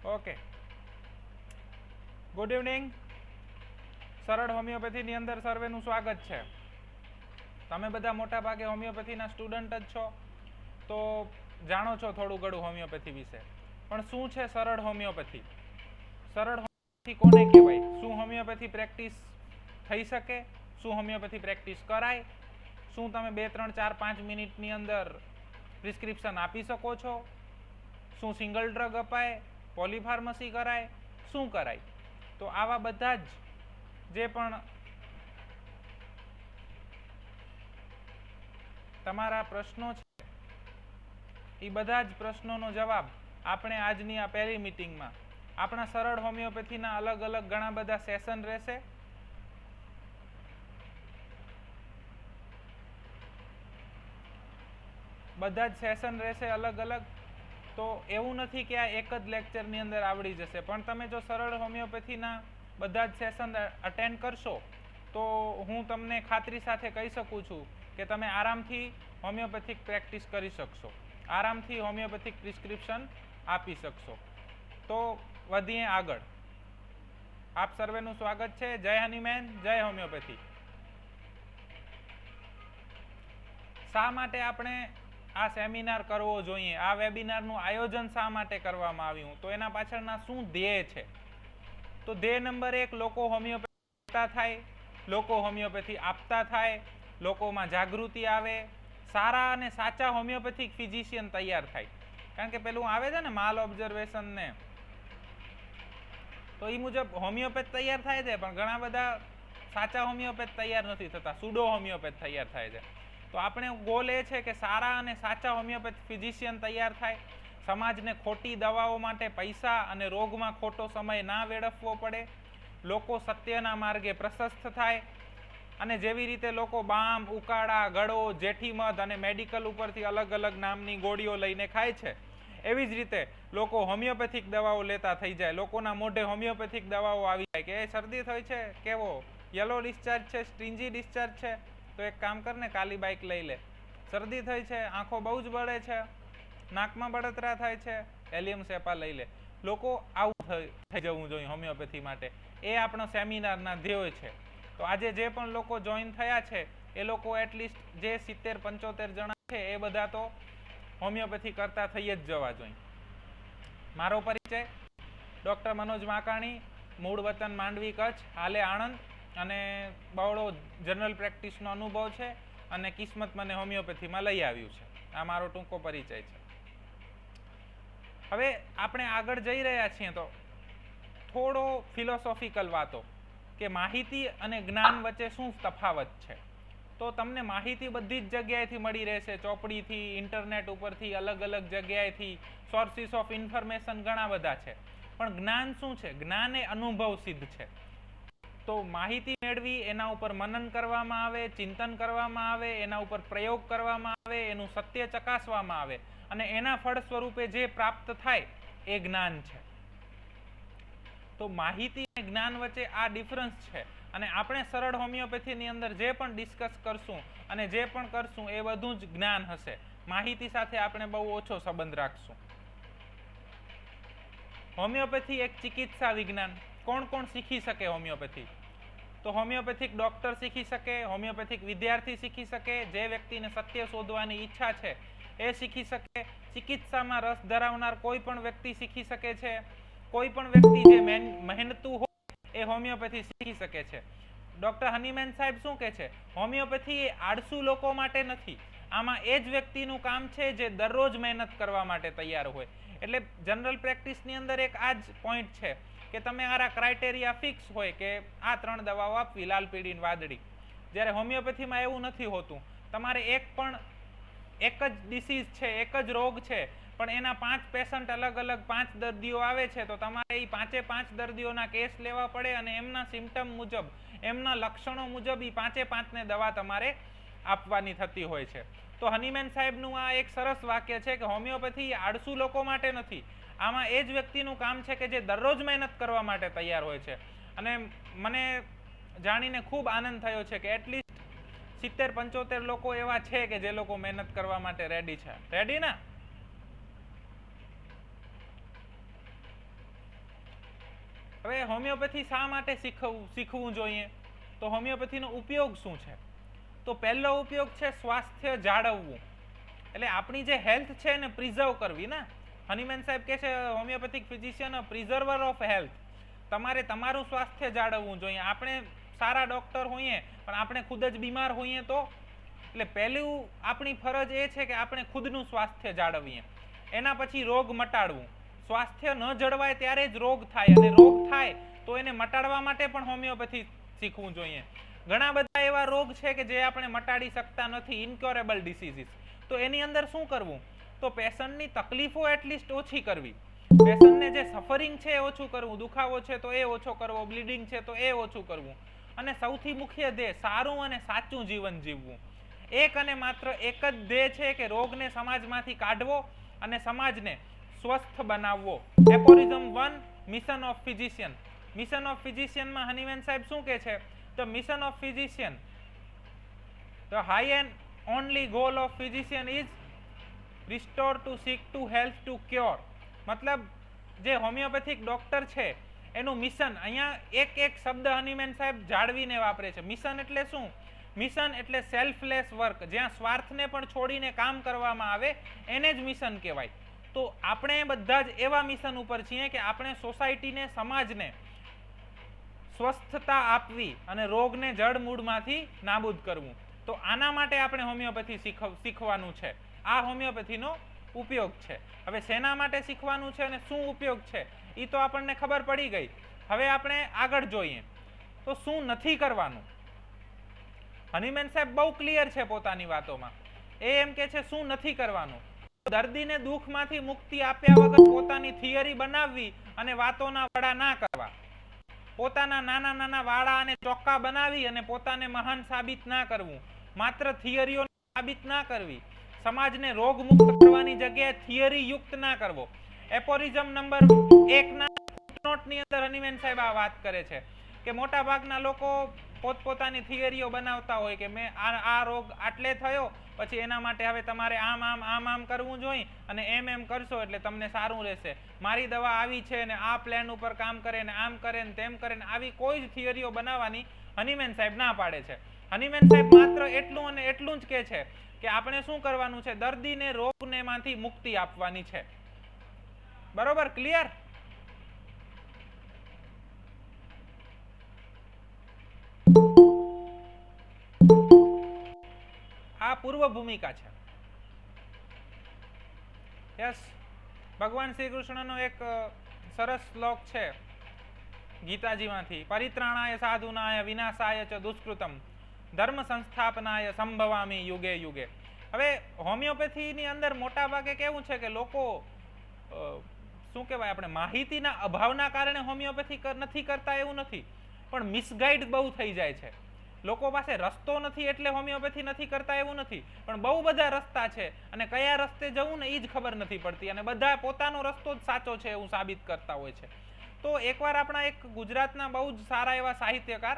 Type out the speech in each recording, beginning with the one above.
Okay, good evening. સરળ હોમિયોપેથીની અંદર સર્વેનું સ્વાગત છે. તમે બધા મોટા ભાગે હોમિયોપેથીના સ્ટુડન્ટ જ છો, તો જાણો છો થોડું ઘણું હોમિયોપેથી વિશે. પણ શું છે સરળ હોમિયોપેથી? સરળ હોમિયોપેથી કોને કહેવાય? શું હોમિયોપેથી પ્રેક્ટિસ થઈ શકે? શું હોમિયોપેથી પ્રેક્ટિસ કરાય? શું તમે 2, 3, 4, 5 મિનિટની અંદર પ્રિસ્ક્રિપ્શન આપી શકો છો? શું સિંગલ ડ્રગ અપાય? પોલીફાર્મસી કરાય? શું કરાય? તો આવા બધા જ જે પણ તમારા પ્રશ્નો છે એ બધા જ પ્રશ્નોનો જવાબ આપણે આજની આ પહેલી મિટિંગમાં આપણા સરળ હોમિયોપેથીના અલગ અલગ ઘણા બધા સેશન રહેશે. બધા જ સેશન રહેશે અલગ અલગ. તો એવું નથી કે આ એક જ લેક્ચરની અંદર આવડી જશે, પણ તમે જો સરળ હોમિયોપેથીના બધા જ સેશન અટેન્ડ કરશો તો હું તમને ખાતરી સાથે કહી શકું છું કે તમે આરામથી હોમિયોપેથિક પ્રેક્ટિસ કરી શકશો, આરામથી હોમિયોપેથિક પ્રિસ્ક્રિપ્શન આપી શકશો. તો વધીએ આગળ. આપ સર્વેનું સ્વાગત છે. જય હનીમેન, જય હોમિયોપેથી. શા માટે આપણે આ સેમિનાર કરવો જોઈએ, આ વેબિનારનું આયોજન શા માટે કરવામાં આવ્યું, તો એના પાછળના શું ધ્યેય છે? તો ધ્યેય નંબર 1, લોકો હોમિયોપેથી થાય, લોકો હોમિયોપેથી આપતા થાય, લોકોમાં જાગૃતિ આવે, સારા અને સાચા હોમિયોપેથિક ફિઝિશિયન તૈયાર થાય. કારણ કે પેલું આવે છે ને માલ ઓબ્ઝર્વેશન ને, તો એ મુજબ હોમિયોપેથ તૈયાર થાય છે, પણ ઘણા બધા સાચા હોમિયોપેથ તૈયાર નથી થતા, સુડો હોમિયોપેથ તૈયાર થાય છે. તો આપણે ગોલ એ છે કે સારા અને સાચા હોમિયોપેથ ફિઝિશિયન તૈયાર થાય, સમાજને ખોટી દવાઓ માટે પૈસા અને રોગમાં ખોટો સમય ના વેડફવો પડે, લોકો સત્યના માર્ગે પ્રશસ્ત થાય, અને જેવી રીતે લોકો બામ, ઉકાળા, ગળો, જેઠીમધ અને મેડિકલ ઉપરથી અલગ અલગ નામની ગોળીઓ લઈને ખાય છે, એવી જ રીતે લોકો હોમિયોપેથિક દવાઓ લેતા થઈ જાય. લોકોના મોઢે હોમિયોપેથિક દવાઓ આવી જાય કે એ શરદી થઈ છે, કેવો યલો ડિસ્ચાર્જ છે, સ્ટ્રિંજી ડિસ્ચાર્જ છે, તો એક કામ કર ને કાલી બાઇક લઈ લે. શરદી થઈ છે, આંખો બહુ જ બળે છે, નાકમાં બળતરા થાય છે, એલિયમ સેપા લઈ લે. લોકો આવું થઈ જવું જોઈએ હોમિયોપેથી માટે. એ આપણો સેમિનારના ધ્યેય છે. તો આજે જે પણ લોકો જોઈન થયા છે એ લોકો એટલીસ્ટ જે 70-75 જણા છે એ બધા તો હોમિયોપેથી કરતા થઈ જ જવા જોઈએ. મારો પરિચય ડૉક્ટર મનોજ માકાણી, મૂળ વતન માંડવી, કચ્છ, હાલે આણંદ, અને બહોળો જનરલ પ્રેક્ટિસનો અનુભવ છે, અને કિસ્મત મને હોમિયોપેથીમાં લઈ આવ્યું છે. આ મારો ટૂંકો પરિચય છે. હવે આપણે આગળ જઈ રહ્યા છીએ તો થોડો ફિલોસોફિકલ વાતો કે માહિતી અને જ્ઞાન વચ્ચે શું તફાવત છે. તો તમને માહિતી બધી જ જગ્યાએથી મળી રહેશે, ચોપડીથી, ઇન્ટરનેટ ઉપરથી, અલગ અલગ જગ્યાએથી સોર્સિસ ઓફ ઇન્ફોર્મેશન ઘણા બધા છે. પણ જ્ઞાન શું છે? જ્ઞાન એ અનુભવ સિદ્ધ છે. તો માહિતી મેળવી, એના ઉપર મનન કરવામાં આવે, ચિંતન કરવામાં આવે, એના ઉપર પ્રયોગ કરવામાં આવે, એનું સત્ય ચકાસવામાં આવે, અને એના ફળ સ્વરૂપે જે પ્રાપ્ત થાય એ જ્ઞાન છે. તો માહિતી અને જ્ઞાન વચ્ચે આ ડિફરન્સ છે. અને આપણે સરળ હોમિયોપેથીની અંદર જે પણ ડિસ્કસ કરશું અને જે પણ કરશું એ બધું જ જ્ઞાન હશે. માહિતી સાથે આપણે બહુ ઓછો સંબંધ રાખશું. હોમિયોપેથી એક ચિકિત્સા વિજ્ઞાન. કોણ કોણ શીખી શકે હોમિયોપેથી? તો હોમિયોપેથિક ડોક્ટર શીખી શકે, હોમિયોપેથિક વિદ્યાર્થી શીખી શકે, જે વ્યક્તિને સત્ય શોધવાની ઈચ્છા છે એ શીખી શકે, ચિકિત્સામાં રસ ધરાવનાર કોઈ પણ વ્યક્તિ શીખી શકે છે, કોઈ પણ વ્યક્તિ જે મહેનતુ હોય એ હોમિયોપેથી શીખી શકે છે. ડૉક્ટર હનીમેન સાહેબ શું કહે છે? હોમિયોપેથી એ આળસુ લોકો માટે નથી. આમાં એ જ વ્યક્તિનું કામ છે જે દરરોજ મહેનત કરવા માટે તૈયાર હોય. એટલે જનરલ પ્રેક્ટિસની અંદર એક આ જ પોઈન્ટ છે કે તમે આરા ક્રાઇટેરિયા ફિક્સ હોય કે આ 3 દવાઓ આપવી, લાલ, પીળી ને વાદળી. જ્યારે હોમિયોપેથીમાં એવું નથી હોતું. તમારે એક જ ડિસીઝ છે, એક જ રોગ છે, પણ એના 5 પેશન્ટ અલગ અલગ 5 દર્દીઓ આવે છે, તો તમારે એ 5 દર્દીઓના કેસ લેવા પડે અને એમના સિમ્ટમ મુજબ, એમના લક્ષણો મુજબ એ 5ને દવા તમારે આપવાની થતી હોય છે. તો હનીમેન સાહેબનું આ એક સરસ વાક્ય છે કે હોમિયોપેથી આળસુ લોકો માટે નથી. આમાં એ જ વ્યક્તિનું કામ છે કે જે દરરોજ મહેનત કરવા માટે તૈયાર હોય છે. અને મને જાણીને ખૂબ આનંદ થયો છે કે એટલીસ્ટ 70-75 લોકો એવા છે કે જે લોકો મહેનત કરવા માટે રેડી છે. રેડી ને? હવે હોમિયોપેથી શા માટે શીખવું જોઈએ? તો હોમિયોપેથીનો ઉપયોગ શું છે? તો પહેલો ઉપયોગ છે સ્વાસ્થ્ય જાળવવું, એટલે આપણી જે હેલ્થ છે એને પ્રિઝર્વ કરવી ને. હનીમેન સાહેબ કહે છે homeopathic physician a preserver of health. તમારે તમારું સ્વાસ્થ્ય જાળવવું જોઈએ. આપણે સારા ડોક્ટર હોઈએ પણ આપણે ખુદ જ બીમાર હોઈએ તો? એટલે પહેલું આપણી ફરજ એ છે કે આપણે ખુદનું સ્વાસ્થ્ય જાળવીએ, એના પછી રોગ મટાડવું. સ્વાસ્થ્ય ન જળવાય ત્યારે જ રોગ થાય, અને રોગ થાય તો એને મટાડવા માટે પણ હોમિયોપેથી શીખવું જોઈએ. ઘણા બધા એવા રોગ છે કે જે આપણે મટાડી શકતા નથી, ઇન્ક્યોરેબલ ડિસીઝીસ. તો એની અંદર શું કરવું? તો પેશન્ટની તકલીફો એટલીસ્ટ ઓછી કરવી, પેશન્ટને જે સફરિંગ છે એ ઓછું કરવું, દુખાવો છે તો એ ઓછો કરવો, બ્લીડિંગ છે તો એ ઓછું કરવું, અને સૌથી મુખ્ય ધ્યેય સારું અને સાચું જીવન જીવવું. એક અને માત્ર એક જ ધ્યેય છે કે રોગને સમાજમાંથી કાઢવો અને સમાજને સ્વસ્થ બનાવવો. Aphorism 1, mission of physician. Mission of ફિઝિશિયનમાં હનીમેન સાહેબ શું કહે છે? The mission of physician, the high and only goal of physician is restore to sick to health to cure. મતલબ જે હોમિયોપેથિક ડોક્ટર છે એનું મિશન, અહીંયા એક એક શબ્દ હનીમેન સાહેબ જાળવીને વાપરે છે. મિશન એટલે શું? મિશન એટલે સેલ્ફલેસ વર્ક, જ્યાં સ્વાર્થને પણ છોડીને કામ કરવામાં આવે એને જ મિશન કહેવાય. તો આપણે બધા જ એવા મિશન ઉપર છીએ કે આપણે સોસાયટીને, સમાજને સ્વસ્થતા આપવી અને રોગને જડમૂળમાંથી નાબૂદ કરવું. તો આના માટે આપણે હોમિયોપેથી શીખવાનું છે. આ હોમિયોપેથીનો ઉપયોગ છે. હવે શેના માટે શીખવાનું છે અને શું ઉપયોગ છે એ તો આપણને ખબર પડી ગઈ. હવે આપણે આગળ જોઈએ તો શું નથી કરવાનું. હનીમેન સાહેબ બહુ ક્લિયર છે પોતાની વાતોમાં. એ એમ કે છે શું નથી કરવાનું. દર્દીને દુઃખમાંથી મુક્તિ આપ્યા વગર પોતાની થિયરી બનાવવી અને વાતોના વડા ના કરવા. પોતાના નાના નાના વાળા અને ચોક્કા બનાવી અને પોતાને મહાન સાબિત ના કરવું. માત્ર થિયરીઓ સાબિત ના કરવી. સમાજને રોગ મુક્ત કરવાની જગ્યાએ થિયરી યુક્ત ના કરવો. એપોરિઝમ નંબર 1 ના ફૂટનોટની અંદર હનીમેન સાહેબ આ વાત કરે છે કે મોટા ભાગના લોકો પોતપોતાની થિયરીઓ બનાવતા હોય કે મેં આ રોગ આટલે થયો, પછી એના માટે હવે તમારે આમ કરવું જોઈએ અને એમ કરશો એટલે તમને સારું રહેશે. મારી દવા આવી છે ને આ પ્લાન ઉપર કામ કરે ને આમ કરે ને તેમ કરે ને, આવી કોઈ જ થિયરીઓ બનાવવાની હનીમેન સાહેબ ના પાડે છે. હનીમેન સાહેબ માત્ર એટલું અને એટલું જ કહે છે કે આપણે શું કરવાનું છે? દર્દીને રોગને માંથી મુક્તિ આપવાની છે. બરોબર? ક્લિયર? આ પૂર્વ ભૂમિકા છે. યસ, ભગવાન શ્રી કૃષ્ણનો એક સરસ શ્લોક છે ગીતાજીમાંથી, પરિત્રાણાય સાધુનાય વિનાશાય ચ દુષ્કૃતમ ધર્મ સંસ્થાપનાય સંભવામી યુગે યુગે. હવે હોમિયોપેથીની અંદર મોટા ભાગે કેવું છે કે લોકો શું કહેવાય, આપણે માહિતીના અભાવના કારણે હોમિયોપેથી નથી કરતા એવું નથી, પણ મિસગાઈડ બહુ થઈ જાય છે. લોકો પાસે રસ્તો નથી એટલે હોમિયોપેથી નથી કરતા એવું નથી, પણ બહુ બધા રસ્તા છે અને કયા રસ્તે જવું ને એ જ ખબર નથી પડતી, અને બધા પોતાનો રસ્તો જ સાચો છે એવું સાબિત કરતા હોય છે. તો એકવાર આપણા એક ગુજરાતના બહુ જ સારા એવા સાહિત્યકાર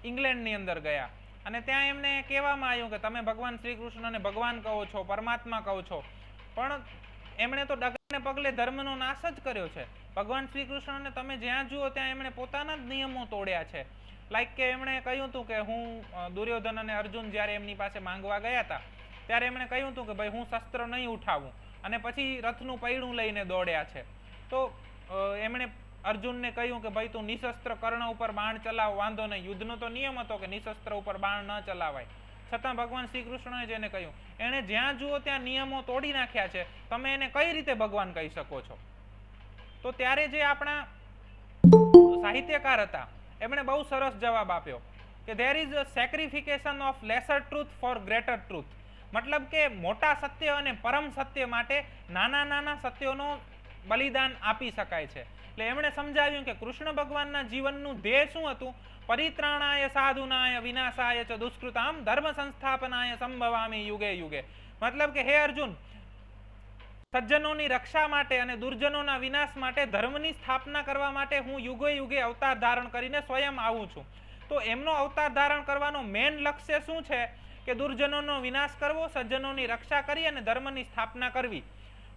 ઇંગ્લેન્ડની અંદર ગયા અને ત્યાં એમને કહેવામાં આવ્યું કે તમે ભગવાન શ્રી કૃષ્ણને ભગવાન કહો છો, પરમાત્મા કહો છો, પણ એમણે તો ડગરને પગલે ધર્મનો નાશ જ કર્યો છે. ભગવાન શ્રી કૃષ્ણને તમે જ્યાં જુઓ ત્યાં એમણે પોતાના જ નિયમો તોડ્યા છે. લાઈક કે એમણે કહ્યું હતું કે હું દુર્યોધન અને અર્જુન જ્યારે એમની પાસે માંગવા ગયા હતા ત્યારે એમણે કહ્યું હતું કે ભાઈ હું શસ્ત્ર નહીં ઉઠાવું, અને પછી રથનું પૈડું લઈને દોડ્યા છે. તો એમણે અર્જુનને કહ્યું કે ભાઈ તું નિશસ્ત્ર કર્ણ ઉપર બાણ ચલાવ, વાંધો નહીં. યુદ્ધનો તો નિયમ હતો કે નિશસ્ત્ર ઉપર બાણ ન ચલાવાય, છતાં ભગવાન શ્રી કૃષ્ણએ જેને કહ્યું, એણે જ્યાં જુઓ ત્યાં નિયમો તોડી નાખ્યા છે, તમે એને કઈ રીતે ભગવાન કહી શકો છો? તો ત્યારે જે આપણા સાહિત્યકાર હતા એમણે બહુ સરસ જવાબ આપ્યો કે there is a sacrification of lesser truth for greater truth. મતલબ કે મોટા સત્ય અને પરમ સત્ય માટે નાના નાના સત્યોનો બલિદાન આપી શકાય છે. એટલે એમણે સમજાવ્યું કે કૃષ્ણ ભગવાનના જીવનનું ધ્યેય શું હતું? પરિત્રાણાય સાધુનાય વિનાશાય ચ દુષ્કૃતામ ધર્મ સંસ્થાપનાય સંભવામી યુગે યુગે. મતલબ કે હે અર્જુન, સજ્જનોની રક્ષા માટે અને દુર્જનોના વિનાશ માટે, ધર્મની સ્થાપના કરવા માટે હું યુગે યુગે અવતાર ધારણ કરીને સ્વયં આવું છું. તો એમનો અવતાર ધારણ કરવાનો મેન લક્ષ્ય શું છે? કે દુર્જનોનો વિનાશ કરવો, સજ્જનોની રક્ષા કરી અને ધર્મની સ્થાપના કરવી.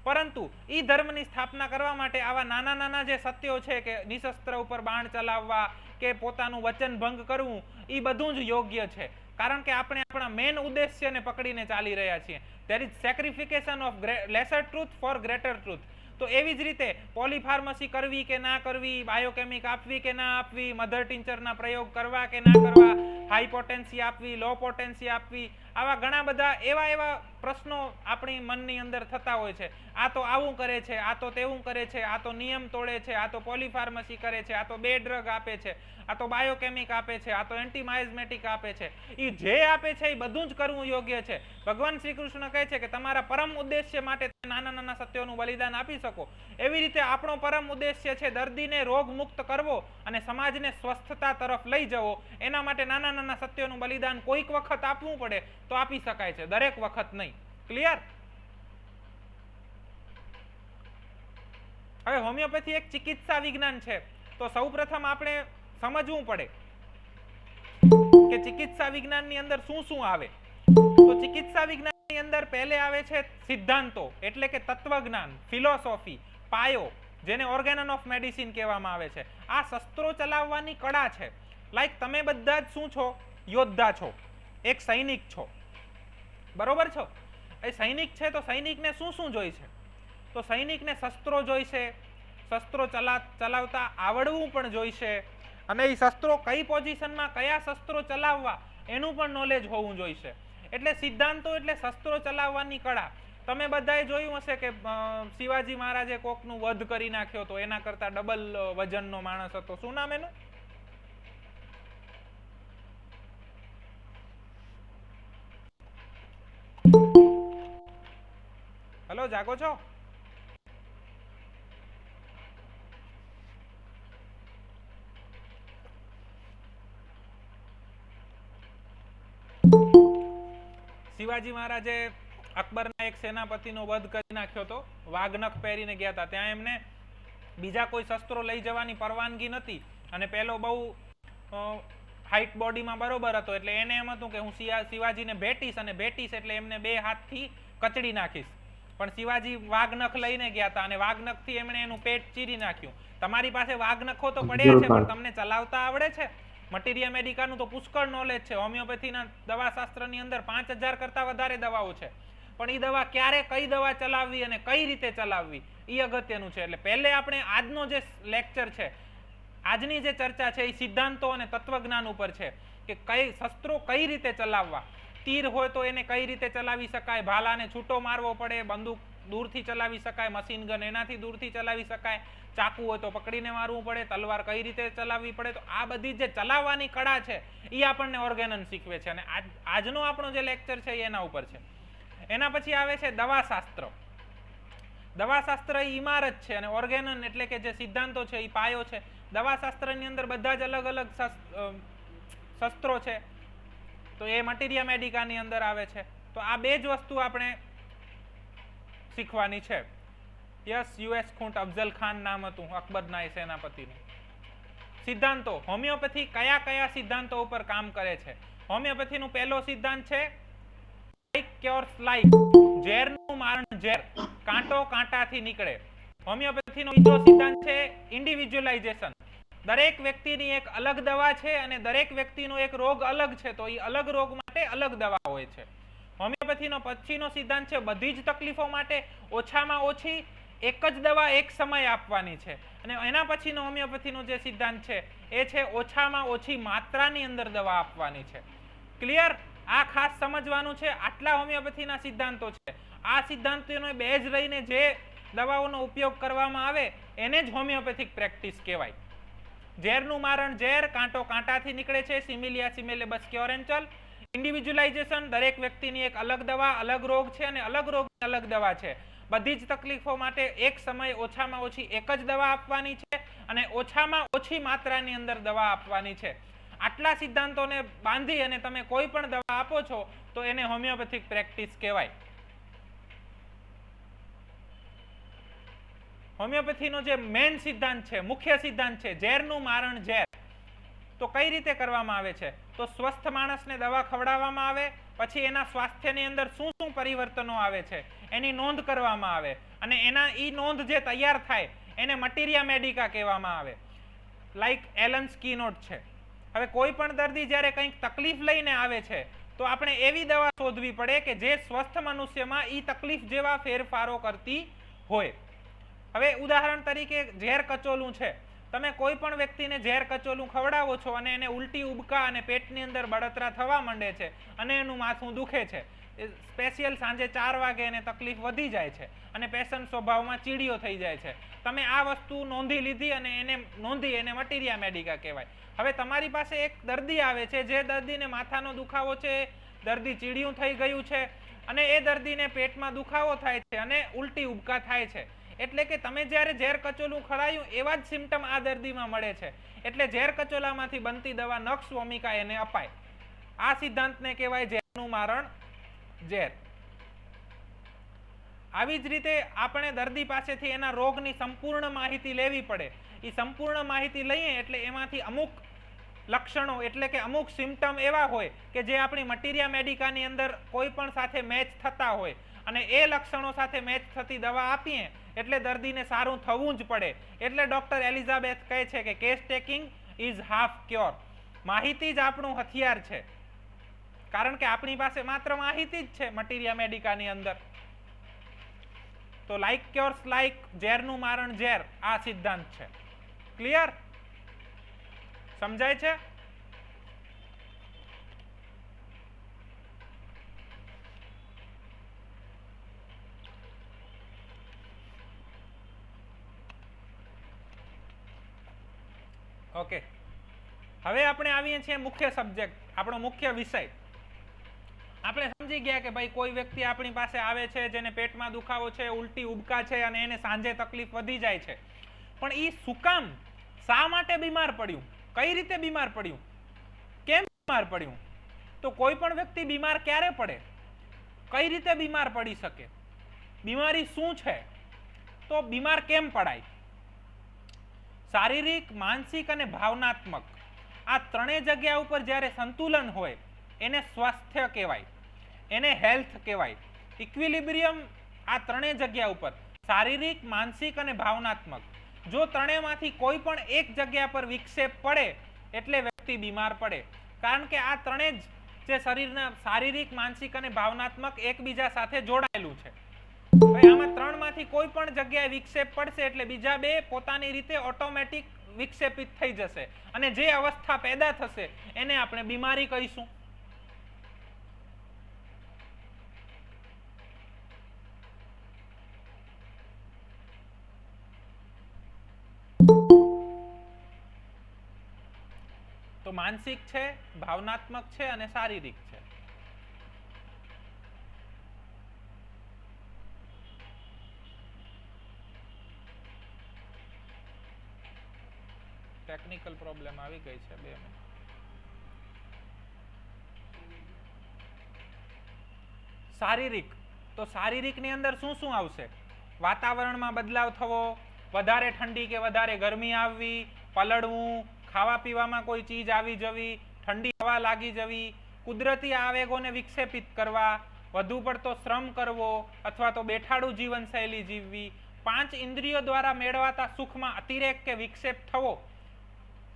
પરંતુ એ ધર્મની સ્થાપના કરવા માટે આવા નાના નાના જે સત્યો છે કે નિશસ્ત્ર ઉપર બાણ ચલાવવા કે પોતાનું વચન ભંગ કરવું, એ બધું જ યોગ્ય છે. કારણ કે આપણે આપણા મેન ઉદ્દેશ્યને પકડીને ચાલી રહ્યા છીએ. There is sacrification of lesser truth for greater truth. તો એવી જ રીતે પોલીફાર્મસી કરવી કે ના કરવી, બાયોકેમિક આપવી કે ના આપવી, મધર ટિંચરના પ્રયોગ કરવા કે ના કરવા, હાઈ પોટેન્સી આપવી, લો પોટેન્સી આપવી, આવા ઘણા બધા એવા પ્રશ્નો આપણી મનની અંદર થતા હોય છે. આ તો આવું કરે છે, આ તો તેવું કરે છે, આ તો નિયમ તોડે છે, આ તો પોલીફાર્મસી કરે છે, આ તો બે ડ્રગ આપે છે, આ તો બાયોકેમિક આપે છે, આ તો એન્ટીમાઇઝમેટિક આપે છે. એ જે આપે છે એ બધું જ કરવું યોગ્ય છે. ભગવાન શ્રી કૃષ્ણ કહે છે કે તમારા પરમ ઉદ્દેશ્ય માટે નાના નાના સત્યોનું બલિદાન આપી શકો. એવી રીતે આપણો પરમ ઉદ્દેશ્ય છે દર્દીને રોગ મુક્ત કરવો અને સમાજને સ્વસ્થતા તરફ લઈ જવો. એના માટે નાના નાના સત્યોનું બલિદાન કોઈક વખત આપવું પડે તો આપી શકાય છે, દરેક વખત નહીં. ક્લિયર? હવે હોમિયોપેથી એક ચિકિત્સા વિજ્ઞાન છે. તો સૌપ્રથમ આપણે સમજવું પડે કે ચિકિત્સા વિજ્ઞાનની અંદર શું શું આવે. તો ચિકિત્સા વિજ્ઞાનની અંદર પહેલે આવે છે સિદ્ધાંતો, એટલે કે તત્વજ્ઞાન, ફિલોસોફી, પાયો, જેને ઓર્ગેનન ઓફ મેડિસિન કહેવામાં આવે છે. આ શસ્ત્રો ચલાવવાની કળા છે. લાઈક તમે બધા જ શું છો? યોદ્ધા છો, એક સૈનિક છો, બરોબર છો? એ સૈનિક છે તો સૈનિકને શું શું જોઈશે? તો સૈનિકને શસ્ત્રો જોઈશે, શસ્ત્રો ચલાવતા આવડવું પણ જોઈશે, અને એ શસ્ત્રો કઈ પોઝિશનમાં કયા શસ્ત્રો ચલાવવા એનું પણ નોલેજ હોવું જોઈશે. એટલે સિદ્ધાંતો એટલે શસ્ત્રો ચલાવવાની કળા. તમે બધાએ જોયું હશે કે શિવાજી મહારાજે કોકનું વધ કરી નાખ્યો તો એના કરતા ડબલ વજનનો માણસ હતો. શું નામ એનું? હલો, જાગો છો? શિવાજી મહારાજે અકબરના એક સેનાપતિનો વધ કરી નાખ્યો હતો. વાઘનખ પહેરીને ગયા હતા. ત્યાં એમને બીજા કોઈ શસ્ત્રો લઈ જવાની પરવાનગી નથી, અને પેલો બહુ હાઈટ બોડીમાં બરોબર હતો, એટલે એને એમ હતું કે હું શિવાજીને ભેટીશ, અને ભેટીશ એટલે એમને બે હાથથી કચડી નાખીશ. પણ શિવાજી વાઘનખ લઈને ગયા હતા, અને વાઘનખથી એમણે એનું પેટ ચીરી નાખ્યું. તમારી પાસે વાઘનખો તો પડ્યા છે, પણ તમને ચલાવતા આવડે છે? મટીરિયા મેડિકાનું તો પુષ્કળ નોલેજ છે. હોમિયોપેથીના દવાશાસ્ત્રની અંદર 5000 કરતા વધારે દવાઓ છે, પણ એ દવા ક્યારે કઈ દવા ચલાવવી અને કઈ રીતે ચલાવવી એ અગત્યનું છે. એટલે પહેલે આપણે આજનો જે લેક્ચર છે, આજની જે ચર્ચા છે, એ સિદ્ધાંતો અને તત્વજ્ઞાન ઉપર છે કે કઈ શસ્ત્રો કઈ રીતે ચલાવવા. તીર હોય તો એને કઈ રીતે ચલાવી શકાય, ભાલાને છૂટો મારવો પડે, બંદૂક દૂરથી ચલાવી શકાય, મશીન ગન એનાથી દૂરથી ચલાવી શકાય, ચાકુ હોય તો પકડીને મારવું પડે, તલવાર કઈ રીતે ચલાવવી પડે. તો આ બધી જે ચલાવવાની કળા છે એ આપણને ઓર્ગેનન શીખવે છે, અને આજનો આપણો જે લેક્ચર છે એના ઉપર છે. એના પછી આવે છે દવાશાસ્ત્ર. દવાશાસ્ત્ર એ ઇમારત છે, અને ઓર્ગેનન એટલે કે જે સિદ્ધાંતો છે એ પાયો છે. દવાશાસ્ત્રની અંદર બધા જ અલગ અલગ શસ્ત્રો છે, તો એ મટીરિયા મેડિકાની અંદર આવે છે. તો આ બે જ વસ્તુ આપણે શીખવાની છે. યસ, યુએસ ખૂંટ અફઝલ ખાન નામ હતું અકબરના એ સેનાપતિનું. સિદ્ધાંતો, હોમિયોપેથી કયા કયા સિદ્ધાંતો ઉપર કામ કરે છે? હોમિયોપેથીનું પહેલો સિદ્ધાંત છે લાઇક ક્યોર્સ લાઇક, ઝેરનું મારણ ઝેર, કાંટો કાંટાથી નીકળે. હોમિયોપેથીનો બીજો સિદ્ધાંત છે ઇન્ડિવિજ્યુઅલાઇઝેશન. દરેક વ્યક્તિની એક અલગ દવા છે, અને દરેક વ્યક્તિનો એક રોગ અલગ છે, તો એ અલગ રોગ માટે અલગ દવા હોય છે. હોમિયોપેથીનો પછીનો સિદ્ધાંત છે બધી જ તકલીફો માટે ઓછામાં ઓછી એક જ દવા એક સમય આપવાની છે. અને એના પછીનો હોમિયોપેથીનો જે સિદ્ધાંત છે એ છે ઓછામાં ઓછી માત્રાની અંદર દવા આપવાની છે. ક્લિયર? આ ખાસ સમજવાનું છે. આટલા હોમિયોપેથીના સિદ્ધાંતો છે. આ સિદ્ધાંતોનો બેઝ રહીને જે દવાઓનો ઉપયોગ કરવામાં આવે એને જ હોમિયોપેથિક પ્રેક્ટિસ કહેવાય. ઝેરનું મારણ ઝેર, કાંટો કાંટાથી નીકળે છે, સિમિલિયા સિમિલેબસ ક્યોર એન્ડ ચલ. ઇન્ડિવિજ્યુઅલાઇઝેશન, દરેક વ્યક્તિની એક અલગ દવા, અલગ રોગ છે, અને અલગ રોગની અલગ દવા છે. બધી જ તકલીફો માટે એક સમય ઓછામાં ઓછી એક જ દવા આપવાની છે, અને ઓછામાં ઓછી માત્રાની અંદર દવા આપવાની છે. આટલા સિદ્ધાંતોને બાંધી અને તમે કોઈ પણ દવા આપો છો તો એને હોમિયોપેથિક પ્રેક્ટિસ કહેવાય. હોમિયોપેથીનો જે મેઇન સિદ્ધાંત છે, મુખ્ય સિદ્ધાંત છે ઝેરનું મારણ ઝેર. તો કઈ રીતે કરવામાં આવે છે? તો સ્વસ્થ માણસને દવા ખવડાવવામાં આવે, પછી એના સ્વાસ્થ્યની અંદર શું શું પરિવર્તનો આવે છે એની નોંધ કરવામાં આવે, અને એના ઈ નોંધ જે તૈયાર થાય એને મટીરિયા મેડિકા કહેવામાં આવે. લાઈક એલન્સ કીનોટ છે. હવે કોઈ પણ દર્દી જ્યારે કંઈક તકલીફ લઈને આવે છે તો આપણે એવી દવા શોધવી પડે કે જે સ્વસ્થ મનુષ્યમાં ઈ તકલીફ જેવા ફેરફારો કરતી હોય. હવે ઉદાહરણ તરીકે ઝેર કચોલું છે. તમે કોઈ પણ વ્યક્તિને ઝેર કચોલું ખવડાવો છો અને એને ઉલટી ઉબકા અને પેટની અંદર બળતરા થવા માંડે છે અને એનું માથું દુખે છે, સ્પેશિયલ સાંજે 4 વાગે એને તકલીફ વધી જાય છે અને પેશન્ટ સ્વભાવમાં ચીડિયો થઈ જાય છે. તમે આ વસ્તુ નોંધી લીધી અને એને મટીરિયા મેડિકા કહેવાય. હવે તમારી પાસે એક દર્દી આવે છે, જે દર્દીને માથાનો દુખાવો છે, દર્દી ચીડિયું થઈ ગયું છે અને એ દર્દીને પેટમાં દુખાવો થાય છે અને ઉલટી ઉબકા થાય છે. એટલે કે તમે જ્યારે ઝેર કચોલું ખવડાવ્યું એવા જ સિમ્ટમ આ દર્દીમાં મળે છે. એટલે ઝેર કચોલામાંથી બનતી દવા નક્સ વોમિકા એને અપાય. આ સિદ્ધાંતને કહેવાય ઝેરનું મારણ ઝેર. આવી જ રીતે આપણે દર્દી પાસેથી એના રોગની સંપૂર્ણ માહિતી લેવી પડે. એ સંપૂર્ણ માહિતી લઈએ એટલે એમાંથી અમુક લક્ષણો એટલે કે અમુક સિમ્ટમ એવા હોય કે જે આપણી મટીરિયા મેડિકાની અંદર કોઈ પણ સાથે મેચ થતા હોય, અને એ લક્ષણો સાથે મેચ થતી દવા આપીએ એટલે દર્દીને સારું થવું જ પડે. એટલે ડોક્ટર એલિઝાબેથ કહે છે કે case taking is half cure. માહિતી જ આપણું હથિયાર છે, કારણ કે આપણી પાસે માત્ર માહિતી જ છે મટીરિયા મેડિકાની અંદર. તો લાઈક ક્યોર્સ લાઈક, ઝેરનું મારણ ઝેર, આ સિદ્ધાંત છે. ક્લિયર? સમજાય છે? ઓકે, હવે આપણે આવીએ છીએ મુખ્ય સબ્જેક્ટ, આપણો મુખ્ય વિષય. આપણે સમજી ગયા કે ભાઈ કોઈ વ્યક્તિ આપણી પાસે આવે છે જેને પેટમાં દુખાવો છે, ઉલટી ઉબકા છે અને એને સાંજે તકલીફ વધી જાય છે. પણ એ શું કામ, શા માટે બીમાર પડ્યું, કઈ રીતે બીમાર પડ્યું, કેમ બીમાર પડ્યું? તો કોઈ પણ વ્યક્તિ બીમાર ક્યારે પડે, કઈ રીતે બીમાર પડી શકે, બીમારી શું છે, તો બીમાર કેમ પડાય? શારીરિક, માનસિક અને ભાવનાત્મક આ ત્રણેય જગ્યા ઉપર જ્યારે સંતુલન હોય એને સ્વાસ્થ્ય કહેવાય, એને હેલ્થ કહેવાય. ઇક્વિલિબ્રિયમ આ ત્રણેય જગ્યા ઉપર શારીરિક, માનસિક અને ભાવનાત્મક, જો ત્રણેયમાંથી કોઈ પણ એક જગ્યા પર વિક્ષેપ પડે એટલે વ્યક્તિ બીમાર પડે. કારણ કે આ ત્રણેય જે શરીરના શારીરિક, માનસિક અને ભાવનાત્મક એકબીજા સાથે જોડાયેલું છે. આમાં ત્રણમાંથી કોઈ પણ જગ્યાએ વિક્ષેપ પડશે એટલે બીજા બે પોતાની રીતે ઓટોમેટિક વિક્ષેપિત થઈ જશે, અને જે અવસ્થા પેદા થશે એને આપણે બીમારી કહીશું. તો માનસિક છે, ભાવનાત્મક છે અને શારીરિક છે. ટેકનિકલ પ્રોબ્લેમ આવી ગઈ છે, 2 મિનિટ. શારીરિક, તો શારીરિકની અંદર શું શું આવશે? વાતાવરણમાં બદલાવ થવો, વધારે ઠંડી કે વધારે ગરમી આવવી, પલળવું, ખાવા પીવામાં કોઈ ચીજ આવી જવી, ઠંડી હવા લાગી જવી, કુદરતી આવેગોને વિક્ષેપિત કરવા, વધુ પડતો શ્રમ કરવો અથવા તો બેઠાડું જીવનશૈલી જીવવી, 5 ઇન્દ્રિયો દ્વારા મેળવાતા સુખમાં અતિરેક કે વિક્ષેપ થવો,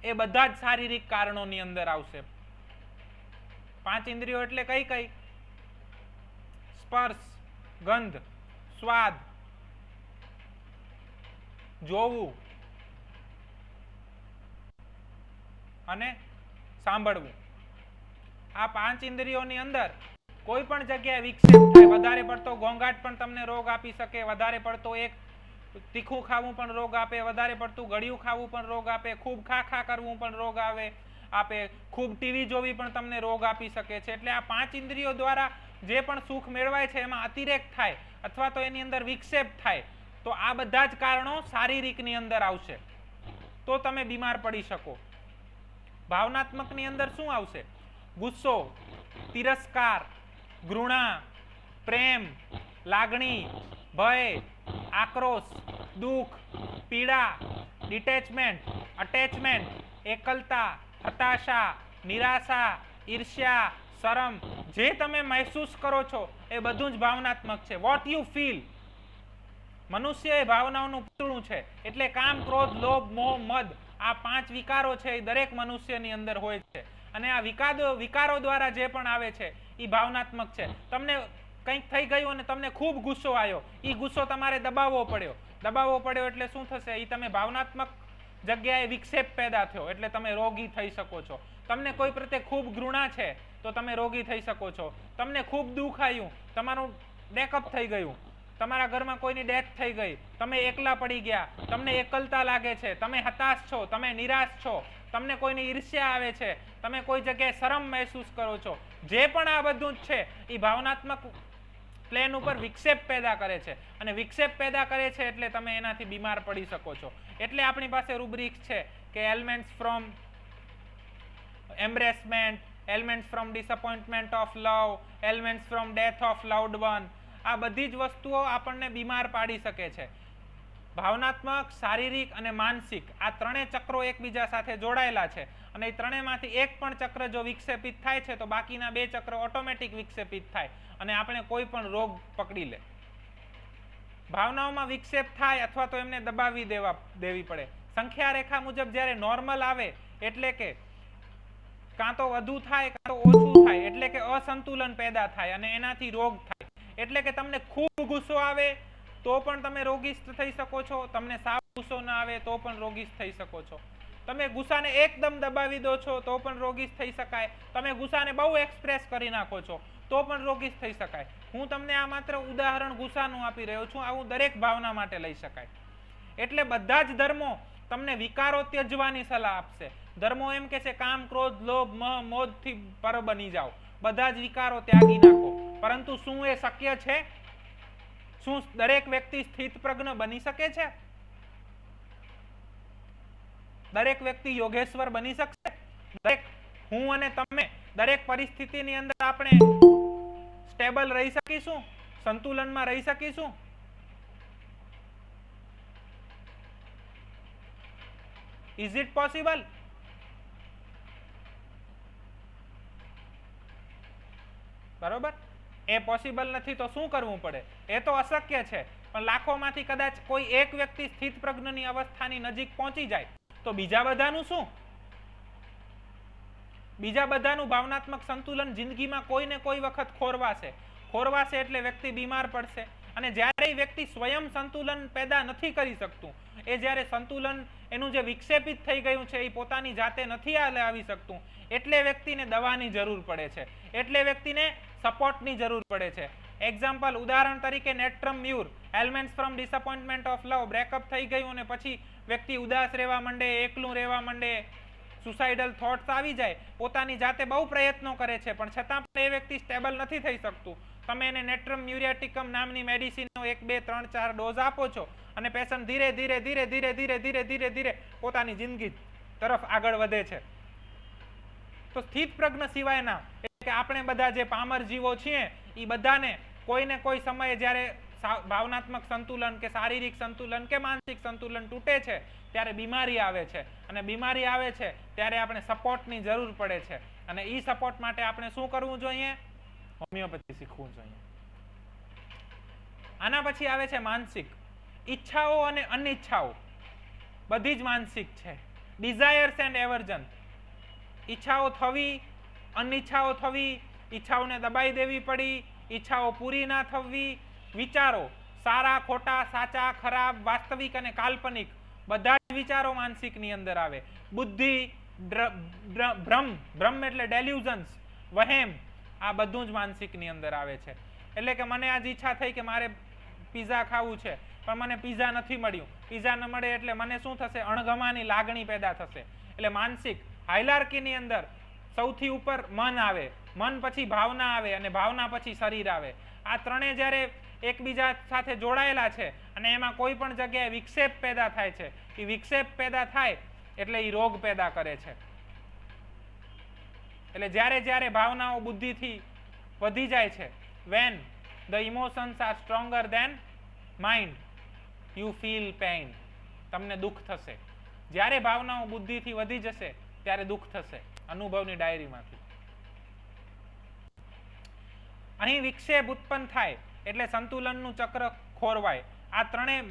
એ બધા જ શારીરિક કારણોની અંદર આવશે. 5 ઇન્દ્રિયો એટલે કઈ કઈ? સ્પર્શ, ગંધ, સ્વાદ, જોવું અને સાંભળવું. આ 5 ઇન્દ્રિયોની અંદર કોઈ પણ જગ્યાએ વિક્ષેપ થાય, વધારે પડતો ઘોંઘાટ પણ તમને રોગ આપી શકે, વધારે પડતો એક તીખું ખાવું પણ રોગ આપે, વધારે પડતું ગળ્યું ખાવું પણ રોગ આપે, ખૂબ ખા કરવું પણ રોગ આપે, ખૂબ ટીવી જોવી પણ તમને રોગ આપી શકે છે. એટલે આ 5 ઇન્દ્રિયો દ્વારા જે પણ સુખ મેળવાય છે એમાં અતિરેક થાય અથવા તો એની અંદર વિક્ષેપ થાય, તો આ બધા જ કારણો શારીરિકની અંદર આવશે, તો તમે બીમાર પડી શકો. ભાવનાત્મકની અંદર શું આવશે? ગુસ્સો, તિરસ્કાર, ઘૃણા, પ્રેમ, લાગણી, ભય, આક્રોશ, દુઃખ, પીડા, ડિટેચમેન્ટ, અટેચમેન્ટ, એકલતા, હતાશા, નિરાશા, ઈર્ષ્યા, શરમ, જે તમે મહેસૂસ કરો છો એ બધું જ ભાવનાત્મક છે. What you feel. મનુષ્ય એ ભાવનાઓનું પૂતળું છે. એટલે કામ, ક્રોધ, લોભ, મોહ, મદ, આ 5 વિકારો છે એ દરેક મનુષ્યની અંદર હોય છે. અને આ વિકારો દ્વારા જે પણ આવે છે એ ભાવનાત્મક છે. તમને કંઈક થઈ ગયું અને તમને ખૂબ ગુસ્સો આવ્યો, એ ગુસ્સો તમારે દબાવવો પડ્યો એટલે શું થશે? એ તમે ભાવનાત્મક જગ્યાએ વિક્ષેપ પેદા થયો એટલે તમે રોગી થઈ શકો છો. તમને કોઈ પ્રત્યે ખૂબ ઘૃણા છે તો તમે રોગી થઈ શકો છો. તમને ખૂબ દુઃખ આવ્યું, તમારું બ્રેકઅપ થઈ ગયું, તમારા ઘરમાં કોઈની ડેથ થઈ ગઈ, તમે એકલા પડી ગયા, તમને એકલતા લાગે છે, તમે હતાશ છો, તમે નિરાશ છો, તમને કોઈની ઈર્ષ્યા આવે છે, તમે કોઈ જગ્યાએ શરમ મહેસૂસ કરો છો, જે પણ આ બધું જ છે એ ભાવનાત્મક પ્લેન ઉપર વિક્ષેપ પેદા કરે છે. અને વિક્ષેપ પેદા કરે છે એટલે તમે એનાથી બીમાર પડી શકો છો. એટલે આપણી પાસે રૂબ્રિક્સ છે કે elements from embarrassment, elements from disappointment of love, elements from death of loved one. આ બધી જ વસ્તુઓ આપણને બીમાર પાડી શકે છે. ભાવનાત્મક, શારીરિક અને માનસિક આ ત્રણેય ચક્રો એકબીજા સાથે જોડાયેલા છે. અને એ ત્રણેયમાંથી એક પણ ચક્ર જો વિક્ષેપિત થાય છે તો બાકીના 2 ચક્ર ઓટોમેટિક વિક્ષેપિત થાય અને આપણે કોઈ પણ રોગ પકડી લે. ભાવનાઓમાં વિક્ષેપ થાય અથવા તો એમને દબાવી દેવી પડે. સંખ્યા રેખા મુજબ જ્યારે નોર્મલ આવે એટલે કે કાં તો વધુ થાય કાં તો ઓછું થાય, એટલે કે અસંતુલન પેદા થાય અને એનાથી રોગ થાય. એટલે કે તમને ખૂબ ગુસ્સો આવે તો પણ તમે રોગી થઈ શકો છો, તમને સાવ ગુસ્સો ના આવે તો પણ રોગી થઈ શકો છો. તમે ગુસ્સાને એકદમ દબાવી દો છો તો પણ રોગી થઈ શકાય. તમે ગુસ્સાને બહુ એક્સપ્રેસ કરી નાખો છો તો પણ રોગી થઈ શકાય. હું તમને આ માત્ર ઉદાહરણ ગુસ્સાનું આપી રહ્યો છું. આવું દરેક ભાવના માટે લઈ શકાય. એટલે બધા જ ધર્મો તમને વિકારો ત્યજવાની સલાહ આપશે. ધર્મો એમ કે છે કામ, ક્રોધ, લોભ, મોહ, મોદથી પર બની જાઓ, બધા જ વિકારો ત્યાગી નાખો. પરંતુ શું એ શક્ય છે? શું દરેક વ્યક્તિ સ્થિતપ્રજ્ઞ બની શકે છે? દરેક વ્યક્તિ યોગેશ્વર બની શકશે? દરેક હું અને તમે દરેક પરિસ્થિતિની અંદર આપણે સ્ટેબલ રહી શકીશું? સંતુલનમાં રહી શકીશું? Is it possible? બરોબર? એ પોસિબલ નથી તો શું કરવું પડે? એ તો અશક્ય છે. પણ લાખોમાંથી કદાચ કોઈ એક વ્યક્તિ સ્થિતપ્રજ્ઞની અવસ્થાની નજીક પહોંચી જાય તો બીજા બધાનું શું? બીજા બધાનું ભાવનાત્મક સંતુલન જિંદગીમાં કોઈને કોઈ વખત ખોરવાશે એટલે વ્યક્તિ બીમાર પડશે. અને જ્યારે વ્યક્તિ સ્વયં સંતુલન પેદા નથી કરી શકતું, એ જ્યારે સંતુલન એનું જે વિક્ષેપિત થઈ ગયું છે એ પોતાની જાતે નથી લાવી શકતું, એટલે વ્યક્તિને દવાની જરૂર પડે છે, એટલે વ્યક્તિને સપોર્ટની જરૂર પડે છે. એક્ઝામ્પલ, ઉદાહરણ તરીકે natrum mur, elements from disappointment of love. Breakup થઈ ગયું અને પછી વ્યક્તિ ઉદાસ રહેવા માંડે, એકલું રહેવા માંડે, સુસાઇડલ થોટ્સ આવી જાય, પોતાની જાતે બહુ પ્રયત્નો કરે છે પણ છતાં પણ એ વ્યક્તિ સ્ટેબલ નથી થઈ શકતું. તમે એને નેટ્રમ મ્યુરિયાટિકમ નામની મેડિસિનનો 1, 2, 3, 4 ડોઝ આપો છો અને પેશન્ટ ધીરે ધીરે પોતાની જિંદગી તરફ આગળ વધે છે. તો સ્થિત પ્રજ્ઞ સિવાયના એટલે કે આપણે બધા જે પામર જીવો છીએ એ બધાને કોઈને કોઈ સમયે જ્યારે ભાવનાત્મક સંતુલન કે શારીરિક સંતુલન કે માનસિક સંતુલન તૂટે છે ત્યારે બીમારી આવે છે. અને બીમારી આવે છે ત્યારે આપણે સપોર્ટની જરૂર પડે છે. અને એ સપોર્ટ માટે આપણે શું કરવું જોઈએ? હોમિયોપેથી શીખવું જોઈએ. આના પછી આવે છે માનસિક. ઈચ્છાઓ અને અનિચ્છાઓ બધી જ માનસિક છે. Desires and aversion. ઈચ્છાઓ થવી, અનિચ્છાઓ થવી, ઈચ્છાઓને દબાઈ દેવી પડી, ઈચ્છાઓ પૂરી ના થવી, વિચારો સારા, ખોટા, સાચા, ખરાબ, વાસ્તવિક અને કાલ્પનિક બધા જ વિચારો માનસિકની અંદર આવે. બુદ્ધિ, ભ્રમ એટલે ડેલ્યુઝન્સ, વહેમ, આ બધું જ માનસિકની અંદર આવે છે. એટલે કે મને આજ ઈચ્છા થઈ કે મારે પીઝા ખાવું છે પણ મને પીઝા નથી મળ્યું. પીઝા ન મળે એટલે મને શું થશે? અણગમાની લાગણી પેદા થશે. એટલે માનસિક હાયરાર્કીની અંદર સૌથી ઉપર મન આવે, મન પછી ભાવના આવે અને ભાવના પછી શરીર આવે. આ ત્રણે જ્યારે એકબીજા સાથે જોડાયેલા છે અને એમાં કોઈ પણ જગ્યાએ વિક્ષેપ પેદા થાય છે, એ વિક્ષેપ પેદા થાય એટલે એ રોગ પેદા કરે છે. એટલે જ્યારે જ્યારે ભાવનાઓ બુદ્ધિથી વધી જાય છે, when the emotions are stronger than mind, you feel pain. તમને દુઃખ થશે. જ્યારે ભાવનાઓ બુદ્ધિથી વધી જશે ત્યારે દુઃખ થશે. અનુભવની ડાયરીમાંથી. અહીં વિક્ષેપ ઉત્પન્ન થાય એટલે સંતુલનનું ચક્ર ખોરવાય. આ ત્રણેય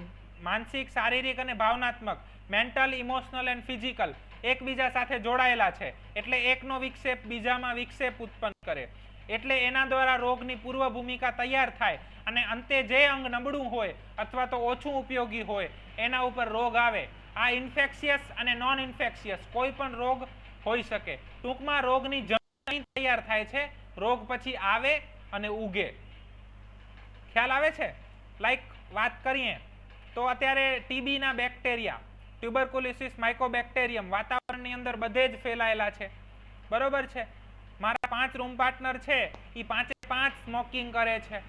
માનસિક, શારીરિક અને ભાવનાત્મક, મેન્ટલ, ઇમોશનલ એન્ડ ફિઝિકલ એકબીજા સાથે જોડાયેલા છે. એટલે એકનો વિક્ષેપ બીજામાં વિક્ષેપ ઉત્પન્ન કરે, એટલે એના દ્વારા રોગની પૂર્વ ભૂમિકા તૈયાર થાય અને અંતે જે અંગ નબળું હોય અથવા તો ઓછું ઉપયોગી હોય એના ઉપર રોગ આવે. આ ઇન્ફેક્શિયસ અને નોન ઇન્ફેક્શિયસ કોઈ પણ રોગ હોઈ શકે. ટૂંકમાં રોગની જમીન તૈયાર થાય છે, રોગ પછી આવે અને ઉગે. ખ્યાલ આવે છે? લાઈક વાત કરીએ તો અત્યારે ટીબી ના બેક્ટેરિયા, ટ્યુબરક્યુલોસિસ માઇકોબેક્ટેરિયમ વાતાવરણની અંદર બધે જ ફેલાયેલા છે, બરોબર છે. મારા 5 રૂમ પાર્ટનર છે, એ 5 સ્મોકિંગ કરે છે,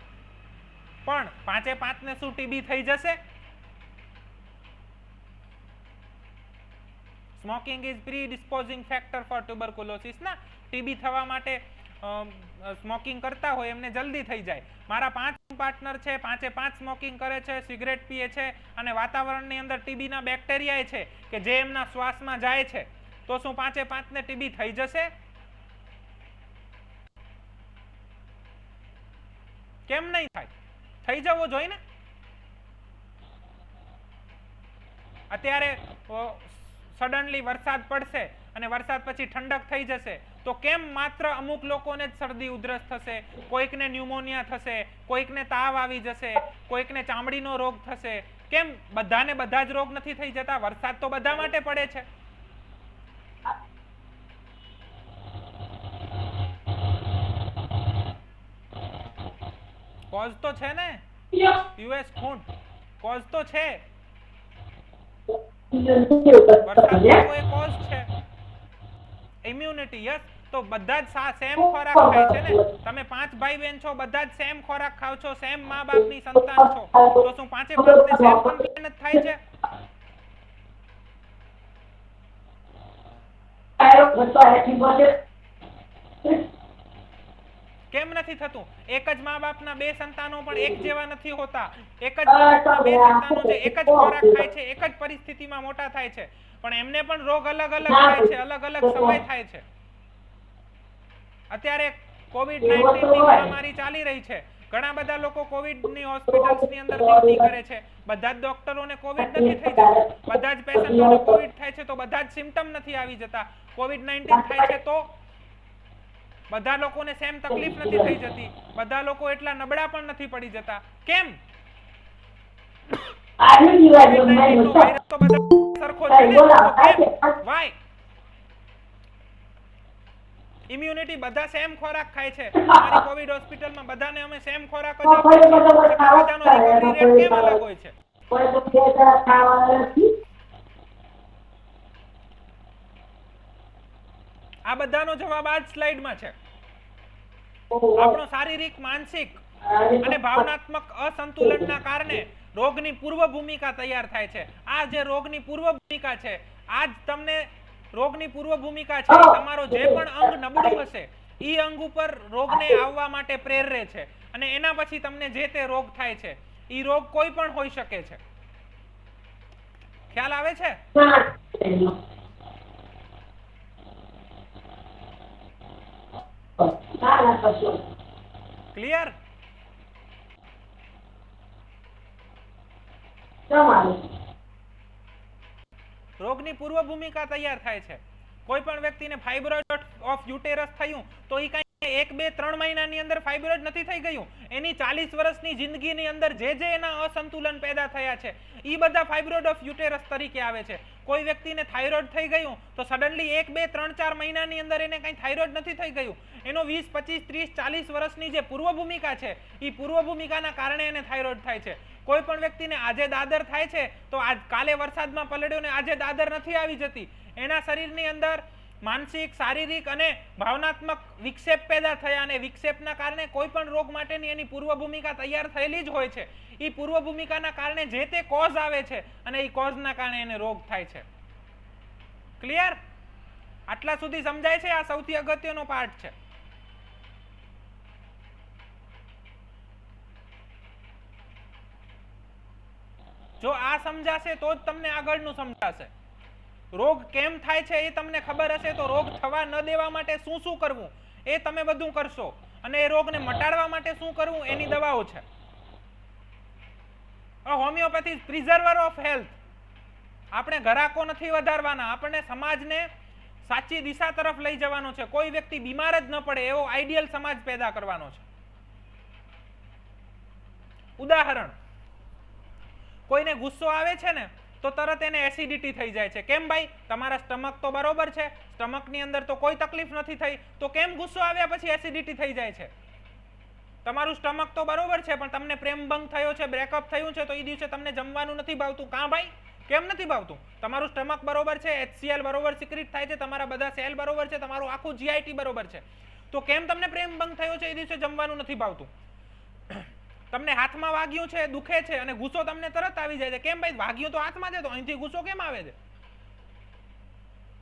પણ 5 ને શું ટીબી થઈ જશે? Smoking is predisposing factor for tuberculosis ના. ટીબી થવા માટે સ્મોકિંગ કરતા હોય એમને જલ્દી થઈ જાય. મારા 5 પાર્ટનર છે, 5 સ્મોકિંગ કરે છે, સિગરેટ પીએ છે અને વાતાવરણની અંદર ટીબી ના બેક્ટેરિયા છે કે જે એમના શ્વાસમાં જાય છે, તો શું 5 ને ટીબી થઈ જશે? કેમ નહીં થાય? થઈ જવો જોઈએ ને. અત્યારે સડનલી વરસાદ પડશે અને વરસાદ પછી ઠંડક થઈ જશે તો કેમ માત્ર અમુક લોકોને જ શરદી ઉધરસ થશે, કોઈકને ન્યુમોનિયા થશે, કોઈકને તાવ આવી જશે, કોઈકને ચામડીનો રોગ થશે? કેમ બધાને બધા જ રોગ નથી થઈ જતા? વરસાદ તો બધા માટે પડે છે. કોઝ તો છે ને, યુએસ ખૂંટ કોઝ તો છે. વરસાદ કોઈ કોઝ છે. Immunity, yes. તો બધા જ સેમ ખોરાક ખાય છે ને. તમે 5 ભાઈ બહેન છો, બધા જ સેમ ખોરાક ખાવ છો, સેમ મા બાપની સંતાન છો, તો શું 5 ને સેમ કમ્પ્લેન જ થાય છે? કેમ નથી થતું? એક જ મા બાપના 2 સંતાનો પણ એક જેવા નથી હોતા. એક જ મા બાપના 2 સંતાનો જે એક જ ખોરાક ખાય છે, એક જ પરિસ્થિતિમાં મોટા થાય છે, પણ એમને પણ રોગ અલગ અલગ થાય છે, અલગ અલગ સમય થાય છે. અત્યારે કોવિડ-19 ની મહામારી ચાલી રહી છે. ઘણા બધા લોકો કોવિડની હોસ્પિટલ્સની અંદર ડ્યુટી કરે છે. બધા જ ડોક્ટરોને કોવિડ નથી થઈ જતું. બધા જ પેશન્ટોને કોવિડ થાય છે તો બધા જ સિમ્પટમ નથી આવી જતા. કોવિડ-19 થાય છે તો બધા લોકોને સેમ તકલીફ નથી થઈ જતી. બધા લોકો એટલા નબળા પણ નથી પડી જતા. કેમ? કોવિડ-19 નો વાયરસ તો બધા સરખો છે ને, તો કેમ? વાય? ઇમ્યુનિટી, બધા સેમ ખોરાક ખાય છે. અમારી કોવિડ હોસ્પિટલમાં બધાને અમે સેમ ખોરાક જ આપીએ છીએ, છતાં બધાનો રિકવરી રેટ કેમ અલગ હોય છે? આ બધાનો જવાબ આ જ સ્લાઇડમાં છે. આપણો શારીરિક, માનસિક અને ભાવનાત્મક અસંતુલનના કારણે રોગની પૂર્વ ભૂમિકા તૈયાર થાય છે. આ જે રોગની પૂર્વ ભૂમિકા છે, આ જ તમને રોગની પૂર્વ ભૂમિકા છે. તમારો જે પણ અંગ નબળું હશે ઈ અંગ ઉપર રોગને આવવા માટે પ્રેરે છે અને એના પછી તમને જે તે રોગ થાય છે. ઈ રોગ કોઈ પણ હોઈ શકે છે. ખ્યાલ આવે છે? ક્લિયર? રોગની પૂર્વ ભૂમિકા તૈયાર થાય છે. કોઈ પણ વ્યક્તિને ફાઇબ્રોઇડ ઓફ યુટેરસ થયું તો ઈ કઈ 1, 2, 3 મહિનાની અંદર ફાઇબ્રોઇડ નથી થઈ ગયું. એની 40 વર્ષની જિંદગીની અંદર જે એના અસંતુલન પેદા થયા છે ઈ બધા ફાઇબ્રોઇડ ઓફ યુટેરસ તરીકે આવે છે. કોઈ વ્યક્તિને થાઇરોઇડ થઈ ગયું તો સડનલી 1, 2, 3, 4 મહિનાની અંદર એને કઈ થાઇરોઇડ નથી થઈ ગયું. એનો 20, 25, 30, 40 વર્ષની જે પૂર્વ ભૂમિકા છે ઈ પૂર્વ ભૂમિકાના કારણે એને થાઇરોઇડ થાય છે. કોઈ પણ વ્યક્તિને આજે દાદર થાય છે તો કાલે વરસાદમાં પલળ્યો ને આજે દાદર નથી આવી જતી. એના શરીરની અંદર માનસિક, શારીરિક અને ભાવનાત્મક વિક્ષેપ પેદા થયા અને વિક્ષેપના કારણે કોઈ પણ રોગ માટેની એની પૂર્વ ભૂમિકા તૈયાર થયેલી જ હોય છે. એ પૂર્વ ભૂમિકાના કારણે જે તે કોઝ આવે છે અને એ કોઝના કારણે એને રોગ થાય છે. ક્લિયર? આટલા સુધી સમજાય છે? આ સૌથી અગત્યનો પાર્ટ છે. જો આ સમજાશે તો જ તમને આગળનું સમજાશે. રોગ કેમ થાય છે એ તમને ખબર હશે તો રોગ થવા ન દેવા માટે શું કરવું એ તમે બધું કરશો. અને એ રોગને મટાડવા માટે શું કરવું એની દવાઓ છે. Homeopathy preserver of health. આપણે ઘરાકો નથી વધારવાના, આપણે સમાજને સાચી દિશા તરફ લઈ જવાનો છે. કોઈ વ્યક્તિ બીમાર જ ન પડે એવો આઈડિયલ સમાજ પેદા કરવાનો છે. ઉદાહરણ, કોઈને ગુસ્સો આવે છે ને તો તરત એને એસિડિટી થઈ જાય છે. કેમ ભાઈ? તમારા સ્ટમક તો બરોબર છે, સ્ટમકની અંદર તો કોઈ તકલીફ નથી થઈ, તો કેમ ગુસ્સો આવ્યા પછી એસિડિટી થઈ જાય છે? તમારું સ્ટમક તો બરોબર છે, પણ તમને પ્રેમભંગ થયો છે, બ્રેકઅપ થયું છે, તો એ દિવસે તમને જમવાનું નથી ભાવતું. કાં ભાઈ? કેમ નથી ભાવતું? તમારું સ્ટમક બરોબર છે, HCl બરોબર સિક્રેટ થાય છે, તમારા બધા સેલ બરોબર છે, તમારું આખું GIT બરોબર છે, તો કેમ તમને પ્રેમભંગ થયો છે એ દિવસે જમવાનું નથી ભાવતું? તમને હાથમાં વાગ્યું છે, દુખે છે, અને ગુસ્સો તમને તરત આવી જાય છે. કેમ ભાઈ? વાગ્યું તો હાથમાં છે, તો અહીંથી ગુસ્સો કેમ આવે છે?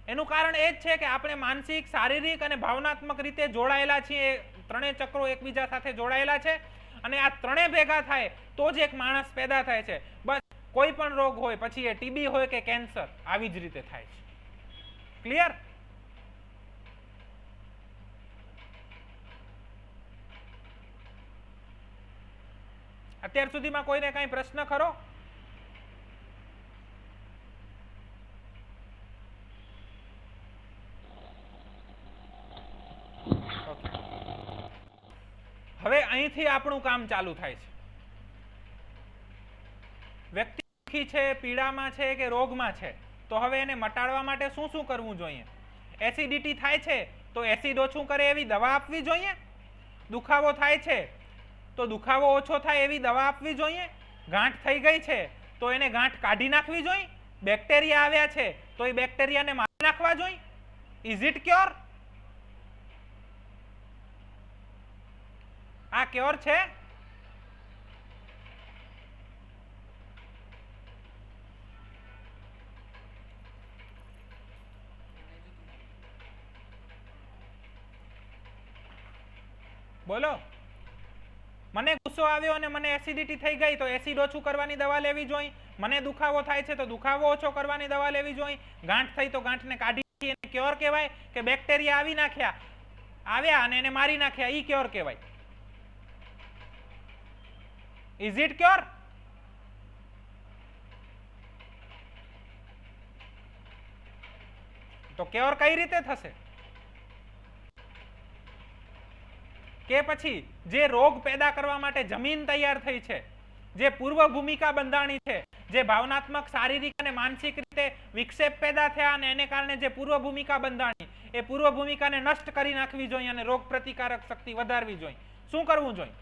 એનું કારણ એ જ છે કે આપણે માનસિક, શારીરિક અને ભાવનાત્મક રીતે જોડાયેલા છીએ. ત્રણેય ચક્રો એકબીજા સાથે જોડાયેલા છે, અને આ ત્રણેય ભેગા થાય તો જ એક માણસ પેદા થાય છે. બસ કોઈ પણ રોગ હોય, પછી એ TB હોય કે કેન્સર, આવી જ રીતે થાય છે. ક્લિયર? અત્યાર સુધીમાં કોઈને કઈ પ્રશ્ન ખરો? હવે અહીંથી આપણું કામ ચાલુ થાય છે. વ્યક્તિ દુઃખી છે, પીડામાં છે કે રોગમાં છે, તો હવે એને મટાડવા માટે શું શું કરવું જોઈએ? એસિડિટી થાય છે તો એસિડ ઓછું કરે એવી દવા આપવી જોઈએ. દુખાવો થાય છે તો દુખાવો ઓછો થાય એવી દવા આપવી જોઈએ. ગાંઠ થઈ ગઈ છે તો એને ગાંઠ કાઢી નાખવી જોઈએ. બેક્ટેરિયા આવ્યા છે તો એ બેક્ટેરિયાને મારી નાખવા જોઈએ. Is it cure? આ ક્યોર છે? બોલો. મને ગુસ્સો આવ્યો અને મને એસિડિટી થઈ ગઈ, તો એસિડ ઓછું કરવાની દવા લેવી જોઈએ. મને દુખાવો થાય છે તો દુખાવો ઓછો કરવાની દવા લેવી જોઈએ. ગાંઠ થઈ તો ગાંઠને કાઢી એને ક્યોર કહેવાય, કે બેક્ટેરિયા આવ્યા અને એને મારી નાખ્યા, ઈ ક્યોર કહેવાય. Is it cure? તો ક્યોર કઈ રીતે થશે? કે પછી જે રોગ પેદા કરવા માટે જમીન તૈયાર થઈ છે, જે પૂર્વ ભૂમિકા બંધાણી છે, જે ભાવનાત્મક, શારીરિક અને માનસિક રીતે વિક્ષેપ પેદા થયા અને એને કારણે જે પૂર્વ ભૂમિકા બંધાણી, એ પૂર્વ ભૂમિકાને નષ્ટ કરી નાખવી જોઈએ અને રોગ પ્રતિકારક શક્તિ વધારવી જોઈએ. શું કરવું જોઈએ?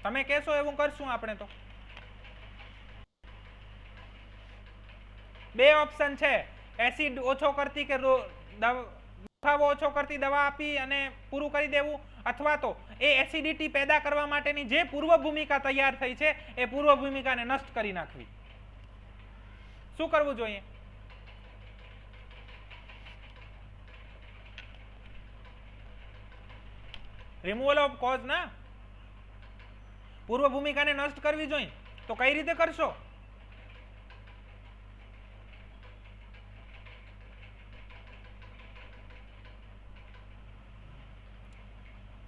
તમે કહેશો એવું કરશું આપણે. તો બે ઓપ્શન છે, એસિડ ઓછો કરતી કે દુખાવો ઓછો કરતી દવા આપી અને પૂરું કરી દેવું, અથવા તો એ એસિડિટી પેદા કરવા માટેની જે પૂર્વ ભૂમિકા તૈયાર થઈ છે એ પૂર્વ ભૂમિકાને નષ્ટ કરી નાખવી. શું કરવું જોઈએ? રિમૂવલ ઓફ કોઝ ના. પૂર્વ ભૂમિકાને નષ્ટ કરવી જોઈએ. તો કઈ રીતે કરશો?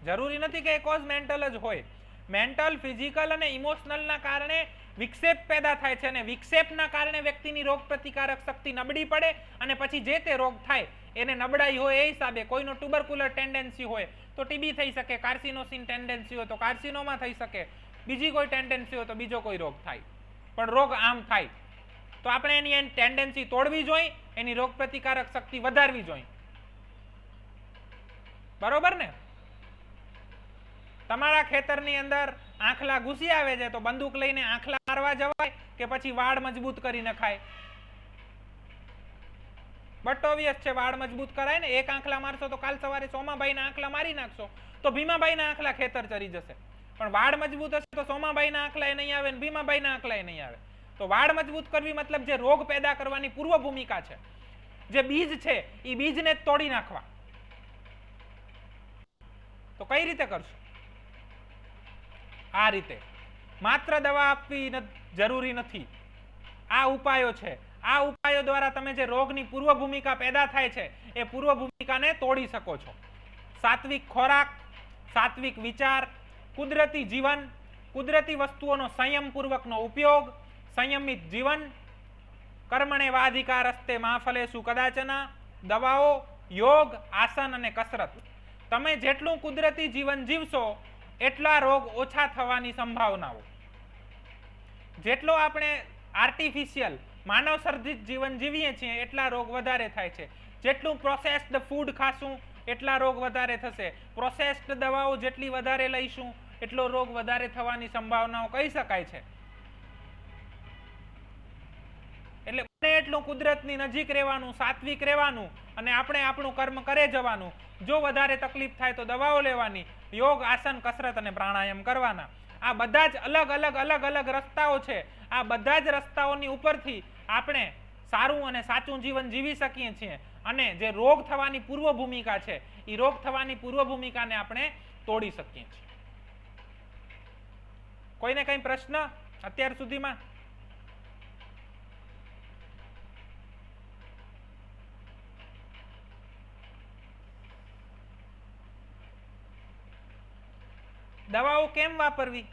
જરૂરી નથી કે એ કોઝ મેન્ટલ જ હોય. મેન્ટલ, ફિઝિકલ અને ઇમોશનલના કારણે વિક્ષેપ પેદા થાય છે, અને વિક્ષેપના કારણે વ્યક્તિની રોગ પ્રતિકારક શક્તિ નબળી પડે, અને પછી જે તે રોગ થાય એને નબળાઈ હોય એ હિસાબે કોઈનો ટ્યુબરક્યુલર ટેન્ડન્સી હોય તો TB થઈ શકે, કાર્સિનોસિન ટેન્ડન્સી હોય તો કાર્સિનોમા થઈ શકે, બીજી કોઈ ટેન્ડન્સી હોય તો બીજો કોઈ રોગ થાય. પણ રોગ આમ થાય તો આપણે એની ટેન્ડન્સી તોડવી જોઈએ, એની રોગ પ્રતિકારક શક્તિ વધારવી જોઈએ. બરોબર ને? તમારા ખેતરની અંદર આંખલા ઘૂસી આવે છે તો બંદૂક લઈને આંખલા મારવા જવાય કે પછી વાડ મજબૂત કરી નખાય? બટ ઓબ્વિયસ છે, વાડ મજબૂત કરાય ને. એક આંખલા મારશો તો કાલ સવારે સોમાભાઈના આંખલા મારી નાખશો તો ભીમાભાઈના આંખલા ખેતર ચરી જશે. પણ વાડ મજબૂત હશે તો સોમાભાઈના આંખલા નહીં આવે ને ભીમાભાઈના આંખલા નહીં આવે. તો વાડ મજબૂત કરવી મતલબ જે રોગ પેદા કરવાની પૂર્વ ભૂમિકા છે, જે બીજ છે, એ બીજને તોડી નાખવા. તો કઈ રીતે કરશો? આ રીતે. માત્ર દવા આપવી જરૂરી નથી. આ ઉપાયો છે, આ ઉપાયો દ્વારા તમે જે રોગની પૂર્વ ભૂમિકા પેદા થાય છે એ પૂર્વ ભૂમિકાને તોડી શકો છો. સાત્વિક ખોરાક, સાત્વિક વિચાર, કુદરતી જીવન, કુદરતી વસ્તુઓનો સંયમપૂર્વકનો ઉપયોગ, સંયમિત જીવન, કર્મણે વાધિકારસ્તે મા ફલેષુ કદાચના, દવાઓ, યોગ, આસન અને કસરત. તમે જેટલું કુદરતી જીવન જીવશો એટલા રોગ ઓછા થવાની સંભાવનાઓ. જેટલો આપણે આર્ટિફિશિયલ માનવ સર્જિત જીવન જીવીએ છીએ એટલા રોગ વધારે થાય છે. જેટલું પ્રોસેસ્ડ ફૂડ ખાશું એટલા રોગ વધારે થશે. પ્રોસેસ્ડ દવાઓ જેટલી વધારે લઈશું એટલો રોગ વધારે થવાની સંભાવનાઓ કહી શકાય છે. એટલે બને એટલું કુદરતની નજીક રહેવાનું, સાત્વિક રહેવાનું અને આપણે આપણું કર્મ કરે જવાનું. જો વધારે તકલીફ થાય તો દવાઓ લેવાની, યોગ, આસન, કસરત અને પ્રાણાયામ કરવાના. આ બધા જ અલગ અલગ રસ્તાઓ છે. આ બધા જ રસ્તાઓની ઉપરથી આપણે સારું અને સાચું જીવન જીવી શકીએ છીએ અને જે રોગ થવાની પૂર્વ ભૂમિકા છે એ રોગ થવાની પૂર્વ ભૂમિકાને આપણે તોડી શકીએ છીએ. કોઈને કઈ પ્રશ્ન અત્યાર સુધીમાં? દવાઓ કેમ વાપરવી?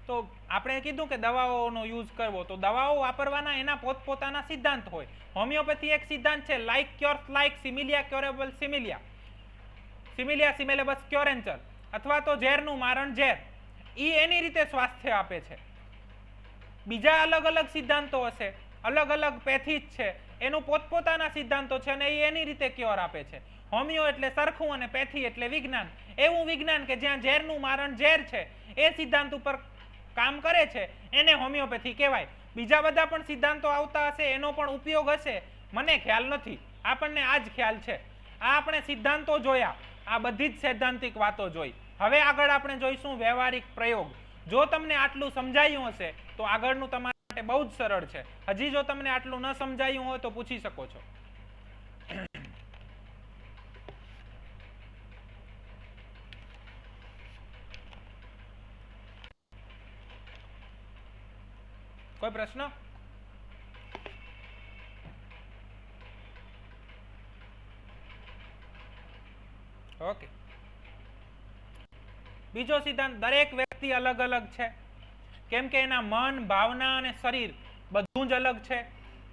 તો આપણે કીધું કે દવાઓનો યુઝ કરવો, તો દવાઓ વાપરવાના એના પોતપોતાના સિદ્ધાંત હોય. હોમિયોપેથી એક સિદ્ધાંત છે, લાઇક ક્યોર્સ લાઇક, સિમિલિયા ક્યોરેબલ સિમિલિયા, સિમિલિયા સિમેલેબસ ક્યોરેન્ચર, અથવા તો ઝેરનું મારણ ઝેર. એની રીતે સ્વાસ્થ્ય આપે છે. બીજા અલગ અલગ સિદ્ધાંતો હશે, અલગ અલગ પેથીજ છે, એનું પોતપોતાના સિદ્ધાંતો છે અને એની રીતે ક્યોર આપે છે. હોમિયો એટલે સરખું અને પેથી એટલે વિજ્ઞાન. એવું વિજ્ઞાન કે જ્યાં ઝેરનું મારણ ઝેર છે એ સિદ્ધાંત ઉપર કામ કરે છે એને હોમિયોપેથી કહેવાય. બીજા બધા પણ સિદ્ધાંતો આવતા હશે, એનો પણ ઉપયોગ હશે, મને ખ્યાલ નથી, આપણને આ જ ખ્યાલ છે. આ આપણે સિદ્ધાંતો જોયા, આ બધી જ સૈદ્ધાંતિક વાતો જોઈ. હવે આગળ આપણે જોઈશું વ્યવહારિક પ્રયોગ. જો તમને આટલું સમજાયું હશે તો આગળનું તમારા માટે બહુ જ સરળ છે. હજી જો તમને આટલું ન સમજાયું હોય તો પૂછી શકો છો. કોઈ પ્રશ્ન? ઓકે. બીજો સિદ્ધાંત, દરેક વ્યક્તિ અલગ અલગ છે, કેમ કે એના મન, ભાવના અને શરીર બધું જ અલગ છે.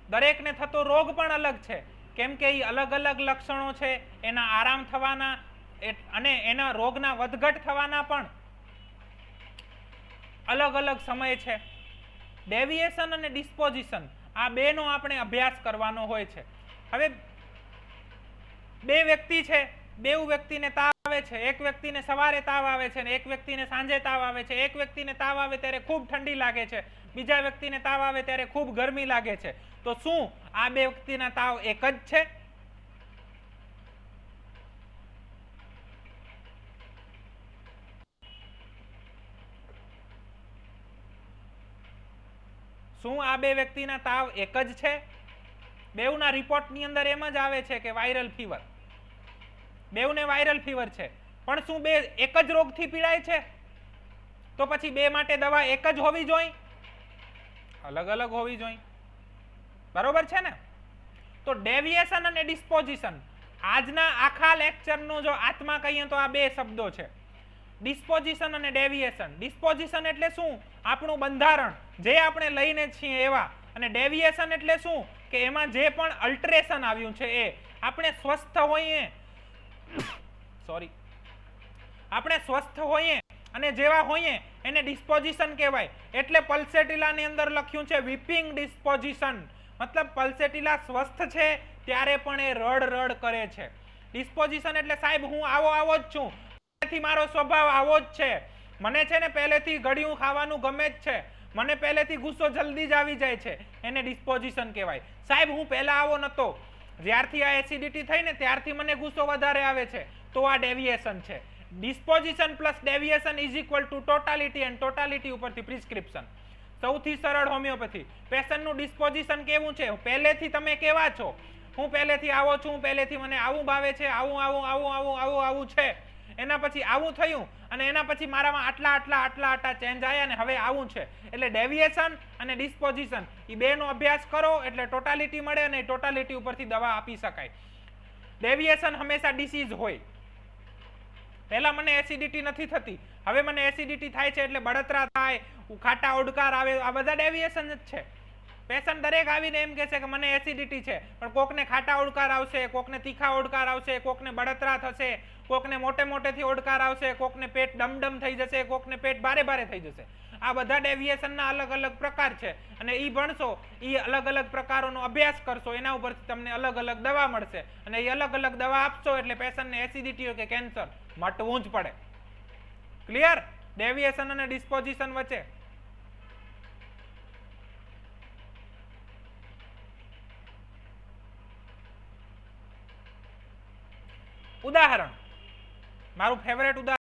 દરેકને થતો રોગ પણ અલગ છે, કેમ કે એ અલગ અલગ લક્ષણો છે. એના આરામ થવાના અને એના રોગના વધઘટ થવાના પણ અલગ અલગ સમય છે. ડેવિએશન અને ડિસ્પોઝિશન આ બેનો આપણે અભ્યાસ કરવાનો હોય છે. હવે બે વ્યક્તિ છે, બેઉ વ્યક્તિને તાવ આવે છે. એક વ્યક્તિને સવારે તાવ આવે છે અને એક વ્યક્તિને સાંજે તાવ આવે છે. એક વ્યક્તિને તાવ આવે ત્યારે ખૂબ ઠંડી લાગે છે, બીજા વ્યક્તિને તાવ આવે ત્યારે ખૂબ ગરમી લાગે છે. તો શું આ બે વ્યક્તિના તાવ એક જ છે? શું આ બે વ્યક્તિના તાવ એક જ છે? બેઉના રિપોર્ટની અંદર એમ જ આવે છે કે વાયરલ ફીવર, બેઉને વાયરલ ફીવર છે. પણ શું બે એક જ રોગથી પીડાય છે? તો પછી બે માટે દવા એક જ હોવી જોઈએ? અલગ અલગ હોવી જોઈએ. બરોબર છે ને? તો ડેવિએશન અને ડિસ્પોઝિશન આજના આખા લેક્ચરનો જો આત્મા કહીએ તો આ બે શબ્દો છે, ડિસ્પોઝિશન અને ડેવિએશન. ડિસ્પોઝિશન એટલે શું? આપણું બંધારણ, જે આપણે લઈને છીએ એવા. અને ડેવિએશન એટલે શું? કે એમાં જે પણ અલ્ટરેશન આવ્યું છે એ. આપણે સ્વસ્થ હોઈએ, સોરી, આપણે સ્વસ્થ હોઈએ અને જેવા હોઈએ એને ડિસ્પોઝિશન કહેવાય. એટલે પલ્સેટિલાની અંદર લખ્યું છે વીપિંગ ડિસ્પોઝિશન, મતલબ પલ્સેટિલા સ્વસ્થ છે ત્યારે પણ એ રડ રડ કરે છે. ડિસ્પોઝિશન એટલે સાહેબ હું આવો જ છું, પહેલેથી મારો સ્વભાવ આવો જ છે, મને છે ને પહેલેથી ગળ્યું ખાવાનું ગમે જ છે, મને પહેલેથી ગુસ્સો જલ્દી જ આવી જાય છે, એને ડિસ્પોઝિશન કહેવાય. સાહેબ હું પહેલા આવો નતો, જ્યારથી આ એસિડિટી થઈ ને ત્યારથી મને ગુસ્સો વધારે આવે છે, તો આ ડેવિએશન છે. Disposition plus deviation is equal to totality, and totality ઉપરથી પ્રિસ્ક્રિપ્શન. સૌથી સરળ હોમિયોપેથી. પેશન્ટનું ડિસ્પોઝિશન કેવું છે? પહેલેથી તમે કેવા છો? હું પહેલેથી આવો છું, પહેલેથી મને આવું ભાવે છે, આવું છે, એના પછી આવું થયું અને એના પછી મારામાં આટલા ચેન્જ આવ્યા ને હવે આવું છે. એટલે ડેવિએશન અને ડિસ્પોઝિશન એ બેનો અભ્યાસ કરો એટલે ટોટાલિટી મળે અને ટોટાલિટી ઉપરથી દવા આપી શકાય. ડેવિએશન હંમેશા ડિસીઝ હોય. પહેલા મને એસિડિટી નથી થતી, હવે મને એસિડિટી થાય છે એટલે બળતરા થાય, ખાટા ઓડકાર આવે, આ બધા ડેવિએશન જ છે. પેશન્ટ દરેક આવીને એમ કહેશે કે મને એસિડિટી છે, પણ કોકને ખાટા ઓડકાર આવશે, કોકને તીખા ઓડકાર આવશે, કોકને બળતરા થશે, કોકને મોટેથી ઓડકાર આવશે, કોકને પેટ ડમડમ થઈ જશે, કોકને પેટ ભારે થઈ જશે. આ બધા ડેવિએશનના અલગ અલગ પ્રકાર છે અને એ ભણશો, એ અલગ અલગ પ્રકારોનો અભ્યાસ કરશો, એના ઉપરથી તમને અલગ અલગ દવા મળશે અને એ અલગ અલગ દવા આપશો એટલે પેશન્ટને એસિડિટી હોય કે કેન્સર મટવું જ પડે. ક્લિયર? ડેવિએશન અને ડિસ્પોઝિશન વચ્ચે ઉદાહરણ, મારું ફેવરેટ ઉદાહરણ